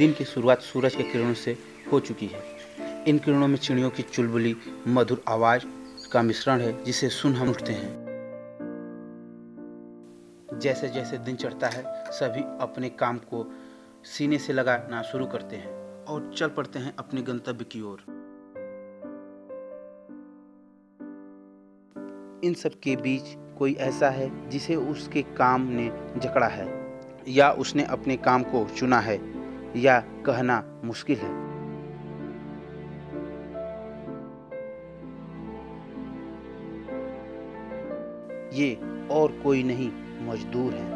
दिन की शुरुआत सूरज के किरणों से हो चुकी है। इन किरणों में चिड़ियों की चुलबुली मधुर आवाज का मिश्रण है जिसे सुन हम उठते हैं। जैसे जैसे दिन चढ़ता है सभी अपने काम को सीने से लगाना शुरू करते हैं और चल पड़ते हैं अपने गंतव्य की ओर। इन सब के बीच कोई ऐसा है जिसे उसके काम ने जकड़ा है या उसने अपने काम को चुना है, या कहना मुश्किल है। ये और कोई नहीं, मजदूर है।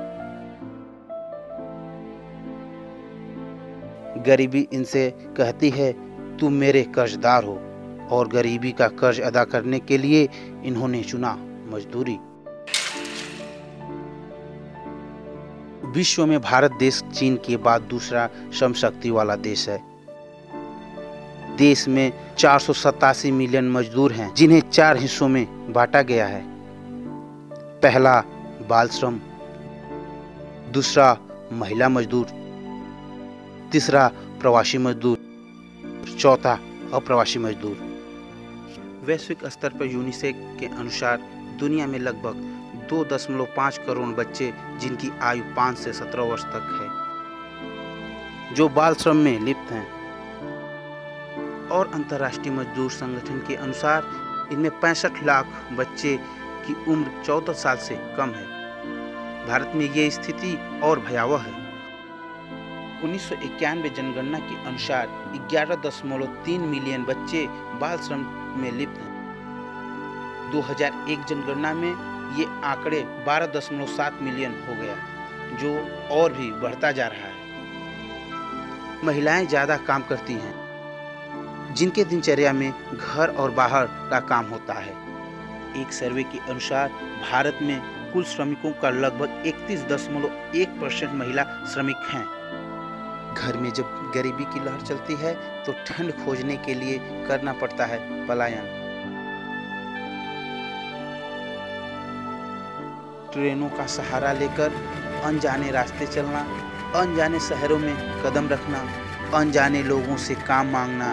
गरीबी इनसे कहती है तुम मेरे कर्जदार हो, और गरीबी का कर्ज अदा करने के लिए इन्होंने चुना मजदूरी। विश्व में भारत देश चीन के बाद दूसरा श्रम शक्ति वाला देश है। देश में 487 मिलियन मजदूर हैं जिन्हें 4 हिस्सों में बांटा गया है। पहला बाल श्रम, दूसरा महिला मजदूर, तीसरा प्रवासी मजदूर, चौथा अप्रवासी मजदूर। वैश्विक स्तर पर यूनिसेफ के अनुसार दुनिया में लगभग 2.5 करोड़ बच्चे जिनकी आयु 5 से 17 वर्ष तक है जो बाल श्रम में लिप्त हैं, और अंतर्राष्ट्रीय मजदूर संगठन के अनुसार इनमें 65 लाख बच्चे की उम्र 14 साल से कम है। भारत में ये स्थिति और भयावह है। 1991 जनगणना के अनुसार 11.3 मिलियन बच्चे बाल श्रम में लिप्त हैं। 2001 जनगणना में ये आंकड़े 12.7 मिलियन हो गया, जो और भी बढ़ता जा रहा है। महिलाएं ज़्यादा काम करती हैं, जिनके दिनचर्या में घर और बाहर का काम होता है। एक सर्वे के अनुसार भारत में कुल श्रमिकों का लगभग 31.1% महिला श्रमिक हैं। घर में जब गरीबी की लहर चलती है तो ठंड खोजने के लिए करना पड़ता है पलायन। ट्रेनों का सहारा लेकर अनजाने रास्ते चलना, अनजाने शहरों में कदम रखना, अनजाने लोगों से काम मांगना,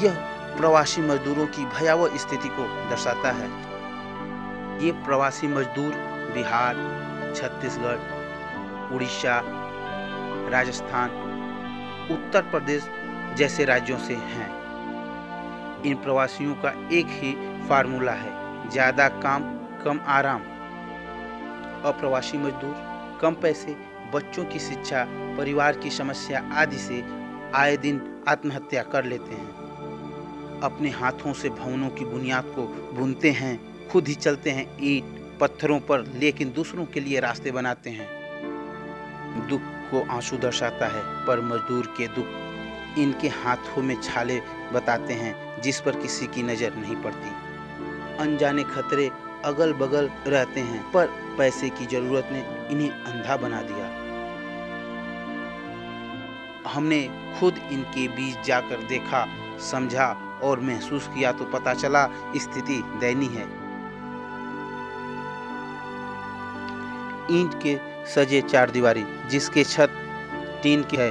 यह प्रवासी मजदूरों की भयावह स्थिति को दर्शाता है। ये प्रवासी मजदूर बिहार, छत्तीसगढ़, उड़ीसा, राजस्थान, उत्तर प्रदेश जैसे राज्यों से हैं। इन प्रवासियों का एक ही फार्मूला है, ज़्यादा काम कम आराम। अप्रवासी मजदूर कम पैसे, बच्चों की शिक्षा, परिवार की समस्या आदि से आए दिन आत्महत्या कर लेते हैं। अपने हाथों से भवनों की बुनियाद को बुनते हैं, खुद ही चलते हैं ईंट पत्थरों पर, लेकिन दूसरों के लिए रास्ते बनाते हैं। दुख को आंसू दर्शाता है, पर मजदूर के दुख इनके हाथों में छाले बताते हैं जिस पर किसी की नज़र नहीं पड़ती। अनजाने खतरे अगल बगल रहते हैं, पर पैसे की जरूरत ने इन्हें अंधा बना दिया। हमने खुद इनके बीच जाकर देखा, समझा और महसूस किया तो पता चला स्थिति दयनीय है। ईंट के सजे चारदीवारी जिसके छत टीन की है,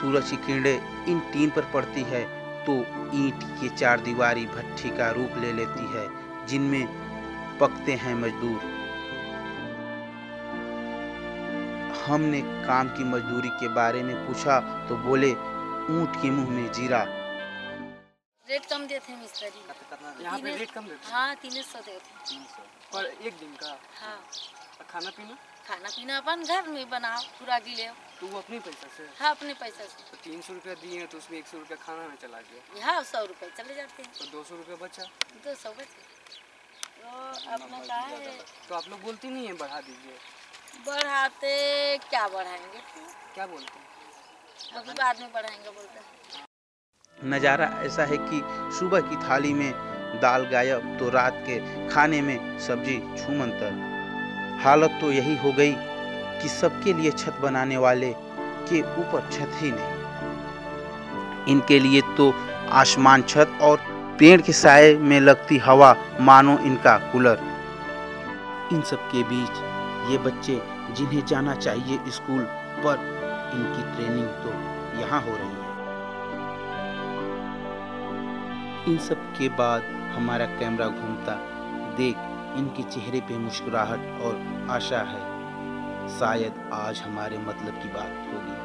सूरज की किरणें इन टीन पर पड़ती है तो ईंट की चारदीवारी भट्ठी का रूप ले लेती है जिनमें पकते हैं मजदूर। हमने काम की मजदूरी के बारे में पूछा तो बोले ऊंट के मुंह में जीरा। रेट कम देते हैं मिस्त्री। यहाँ पे रेट कम देते हैं? हाँ 300 देते हैं। 300 पर एक दिन का? हाँ। खाना पीना? खाना पीना अपन घर में बनाओ, पूरा गिले। तो वो अपने पैसा से? हाँ अपने पैसा से। तो 300 रुपया दिए हैं तो उसमें 100 रुपया खाना में चला गया। हाँ 100 रुपये चले जाते हैं। तो 200 रुपया बचा? 200 बचे। तो अपना क्या है? तो आप लोग बोलती नहीं है बढ़ा दीजिए? बढ़ाते क्या बढ़ाएंगे? क्या बोलते हैं? अभी बाद में बढ़ाएंगे बोलते हैं। नज़ारा ऐसा है कि सुबह की थाली में दाल गायब तो रात के खाने में सब्जी छूमंतर। हालत तो यही हो गई कि सबके लिए छत बनाने वाले के ऊपर छत ही नहीं। इनके लिए तो आसमान छत और पेड़ के साए में लगती हवा मानो इनका कूलर। इन सब के बीच ये बच्चे जिन्हें जाना चाहिए स्कूल पर इनकी ट्रेनिंग तो यहाँ हो रही है। इन सब के बाद हमारा कैमरा घूमता देख इनके चेहरे पे मुस्कुराहट और आशा है, शायद आज हमारे मतलब की बात होगी।